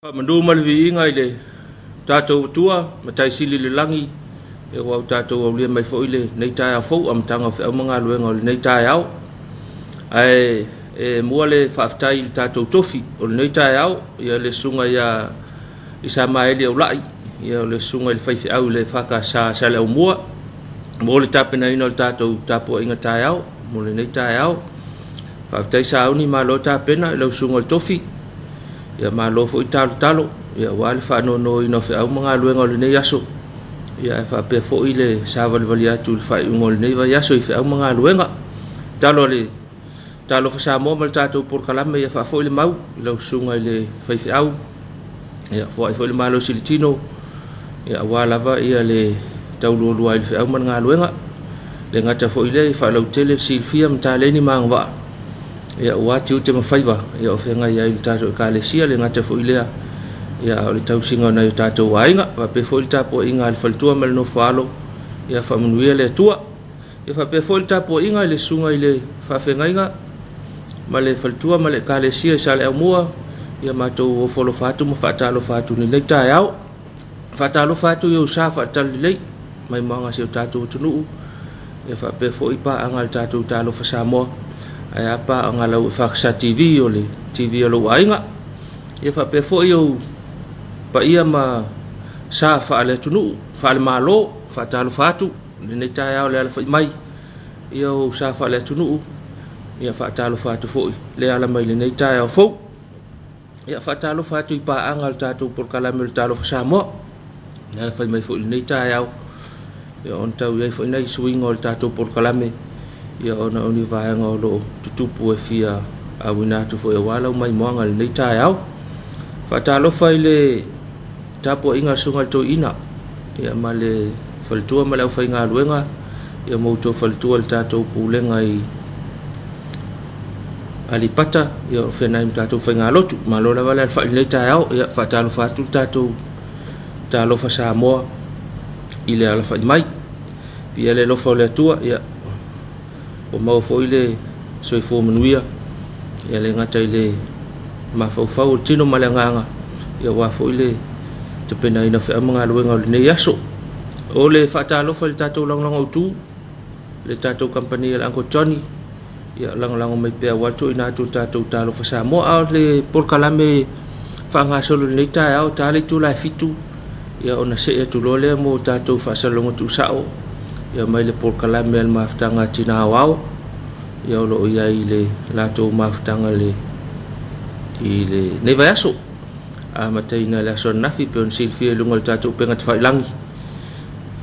Mandu malvi ngai le tatou tua matai sili le langi e wa tatou au le mai fo ile nei tai a fo am tanga fe manga luenga le nei tai au ai e mua le faftai le tatou tofi o le nei tai au ia le sunga ia isa mai le ulai ia le sunga le faifi au le faka sa le mua mo le tapena ino le tatou tapo inga tai au mo le nei tai au faftai sa au ni malo tapena le sunga le tofi ia malo fo talo ia wale fa no ino fe au manga luenga le nei aso ia fa pe fo ile sa vali atu fa ngol nei va yaso i fe au manga luenga talo fa Samoa mal tatou por kalame ia fa fo ile mau le sunga ile fa fe au ia fo le malo silitino ia wala va ia le taulo lua ile fe au manga luenga le ngata fo ile fa lo tele silfia mta le ni mangwa ia watu te mafaiva ia ofenga ia tatou kalesia le ngata fo ile ia o le tau singa na tatou wainga pa pe fo tapo inga le faltua mal no falo ia fa munuia le tua ia fa pe fo tapo inga le sunga ile fa fengainga ma le faltua ma le kalesia sa le mua ia matou o folo fatu ma fa talo fatu ni le tai au fa talo fatu yo sa fa tal le mai manga se tatou tunu ia fa pe fo ipa anga le tatou talo fa Samoa ai apa anga la fa sa TV o le TV o lo wainga ia fa pe fo yo pa ia ma sa fa le tunu fa le malo fa talo fatu le nei tai au le ala fa mai ia o sa fa le tunu ia fa talo fatu foi le ala mai le nei tai au fo ia fa talo fatu i pa angal tatu por kala mil talo fa Samoa le ala fa mai foi le nei tai au ia on tau ia foi nei swing ol tatu por kala me ia ona oni va ngolo tutupu e fia a wina tu foi wala mai moanga le nei tai au fa talo fa ile tapo inga sunga to ina ia male faltua male fa inga luenga ia mo to faltua tato pulenga i alipata ia fena im tato fa inga lotu malo la wala fa ile tao ia fa talo fa tu tato talo fa Samoa ile ala fa mai ia le lo fa le tua ia o mo fo ile so i fo manuia ia le ngata ile ma fa fa o tino malanga ia wa fo ile te pena ina fe amanga luenga le yaso o le fatalo fa le tatou lang tu le tatou company la ko Johnny ya lang mai pe watu ina tu tatou talo fa Samoa le por kalame fa nga solo le tai au tali tu la fitu ya ona se e tu lole mo tatou fa salongo tu sao ya mai le por kalame al maftanga tina wao ya lo ya ile la tu maftanga le ile ne va yaso a mataina la son nafi pe on silfia lungal tatou penga te fai langi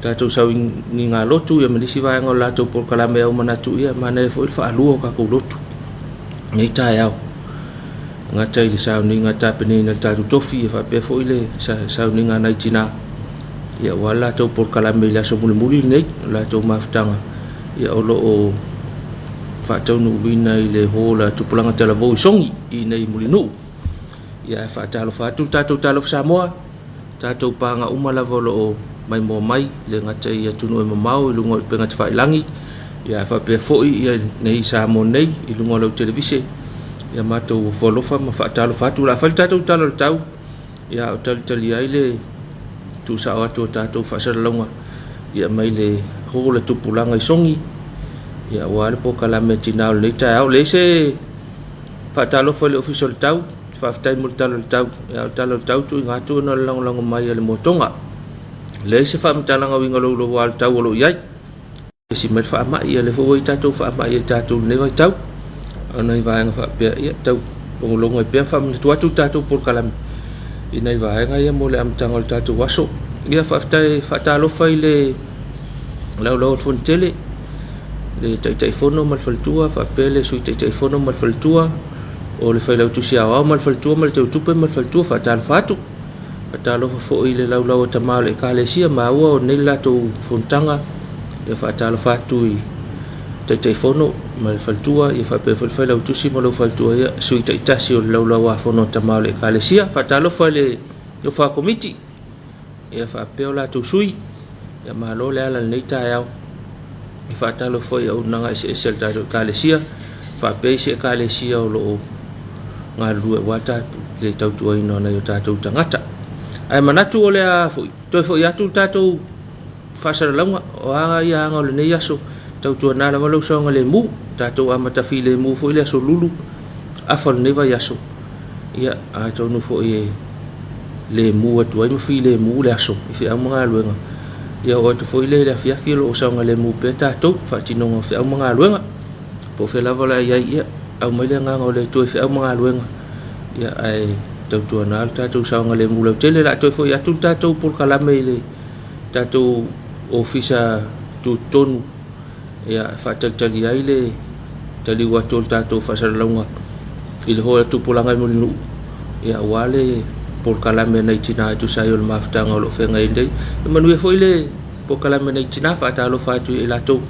tatou sau ni nga lotu ia malisi vai ngol latou por kalame au manatu ia mana fo fa aluo ka ko lotu nei tai au ngata ile sau ni ngata peni na tatou tofi fa pe fo ile sau ni nga nai tina ia wala tatou por kalame la so muli nei latou maftanga ia o lo o fa tau nu bina ile hola tupulanga tala vo songi i nei muli nu ia fa talo fa tu tatou talo Samoa tatou panga umala volo mai mo mai le ngata ia tunu e mamau i lungo penga te whailangi ia fa pe foi ia nei Samoa nei i lungo lau televise ia matou volofa ma fa talo fa tu la fa tatou talo tau ia o tali ai le tu sa atu tatou fa sa longa ia mai le hola tupulanga i songi ia wale po kalame tina le tau le se fa talo fa le official tau fa tai mo talo tau tu ngatu no lang mai le motonga le se fa mtala nga winga lo wal tau lo yai si met fa ma ia le fo tatu fa ma ia tatu ne vai tau ana va nga fa pe ia tau lo ngai pe fa tu tatu por kalam ina va nga ia mo le am tangol tatu waso ia fa tai fa talo fa ile lo fon tele le tai fono mal faltua fa pele sui tai fono mal faltua o le fai lau tusi awa mal faltua mal tau tupe mal faltua fa tal fatu fa talo fa fo ile lau tamau le kalesia ma ua o nei latou fontanga ia fa talo fatu i tai fono mal faltua ia fa pe fai lau tusi mal faltua ia sui tai tasi o lau a fono tamau le kalesia fa talo fa le yo fa komiti ia fa pe o latou sui ia malo le ala nei tai au ia fa talo fa ia unanga se tatou kalesia fa pe se kalesia o lo ngā rua wa tātou le tautua ino na yo tātou tangata. Ai manatu o lea fui, toi fui atu tātou whasaralaunga o anga i anga o le nei aso, tautua nāra walau saunga le mu, tātou amatafi le mu fui le aso lulu, awhanu newa i aso. Ia, a tau nu fui le mu atu, ai mafi le mu le aso, i fi au mga luenga. Ia o atu fui le fiafi lo o saunga le mu pe tātou, whatinonga fi au mga luenga. Po fe lava la ia, au mai le nganga o le toi fi au mga luenga. Ia ai tautua nā tātou saunga le mulau tele la toi foi atu tātou por kalame le tātou ofisa tu tonu. Ia whataktali ai le tali watu tātou whasaralaunga i le hoa tu polangai mulinu. Ia wale por kalame nei tina atu sai o le mawhitanga o lo whenga indei. E manue foi le por kalame nei tina whatalo whatu i latou.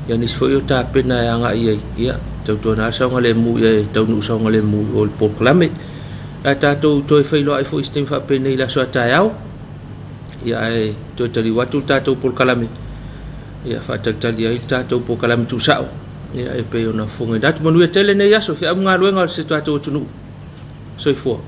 Ia nis foi o tā pena e anga i ai. Ia tautua nā saunga le mu e taunu saunga le mu o le por kalame. A tātou toi whailo ai fo istim whapene i la soa tai au. Ia e toi tali watu tātou por kalame. Ia whataktali ai tātou por kalame tu sao. Ia e peo na whunga. Nātu manu e tele nei aso, whia mga luenga se tātou tunu. Soi fua.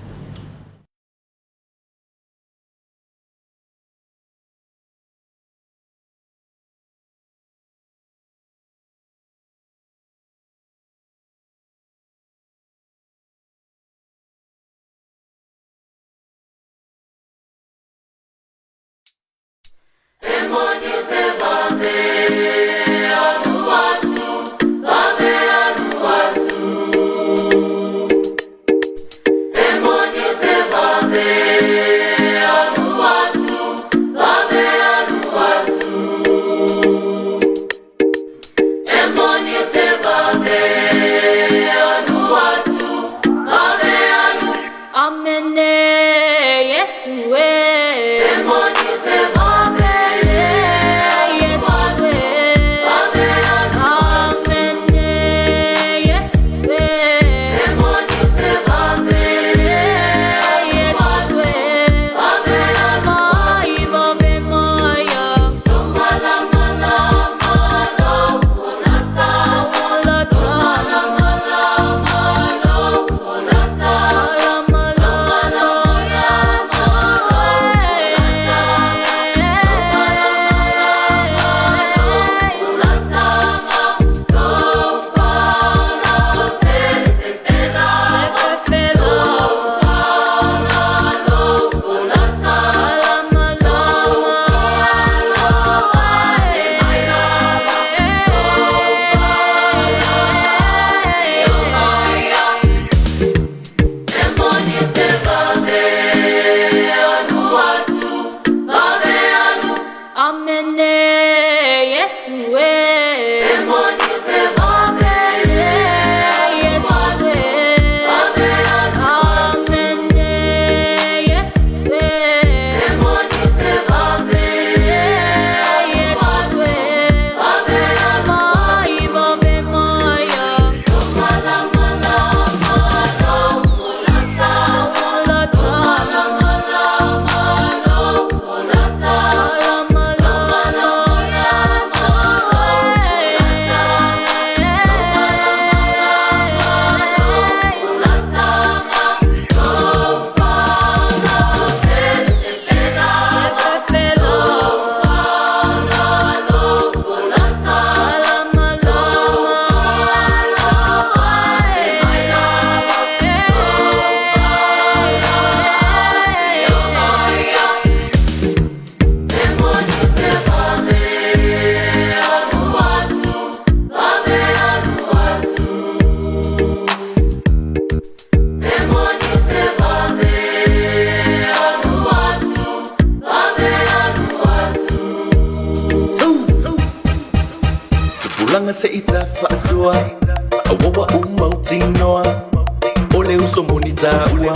Langa se ita fa'asua awawa umautinoa ole usomonita ua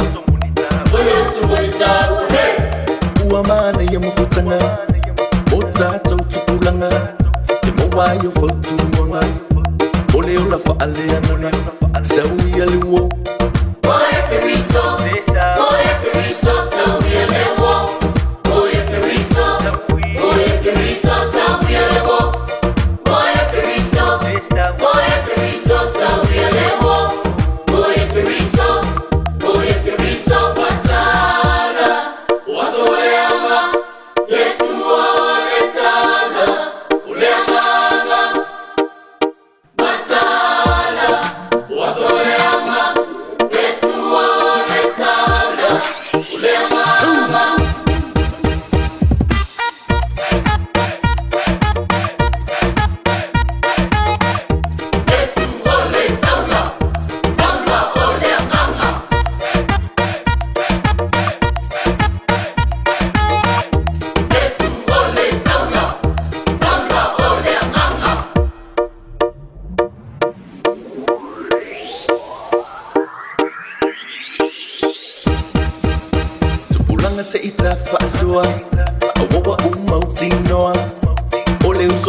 ua mana ya mufutanga ota tautupulanga e moa yo fotumonga ole ula fa'aleanana sawi aliwo Oye Periso, sawi alewo. Oye Periso, sawi alewo. Oye Periso, sawi alewo. Oye Periso,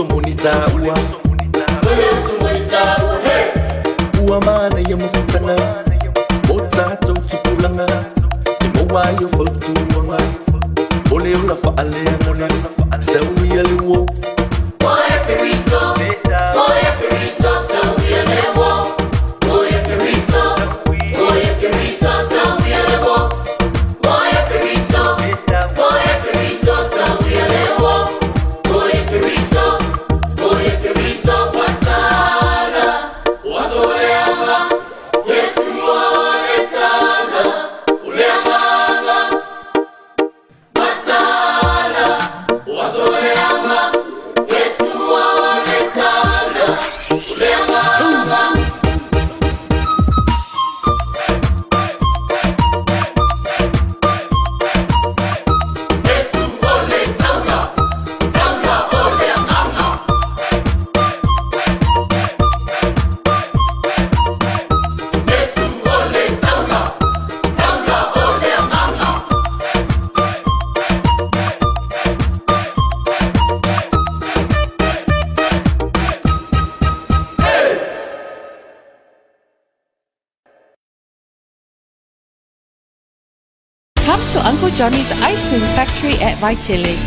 usomonita ua Ule usumulita uhe Ua mana ya mufutana Motato tupulanga Emo wayo fotu wanga Ole ula fa aleana Sawi aliwo Moya Periso Moya Periso Sawi alewo Moya Periso Moya Periso Sawi alewo Moya Periso Moya Periso Sawi alewo Moya Periso Watala Wasoleama Yesu Waletala Uleamama Matala Wasoleama Yesu Waletala Uleamama Yesu Waletala Tanga Oleamama Yesu Waletala Tanga Oleamama Come to Uncle Johnny's Ice Cream Factory at Vaitili.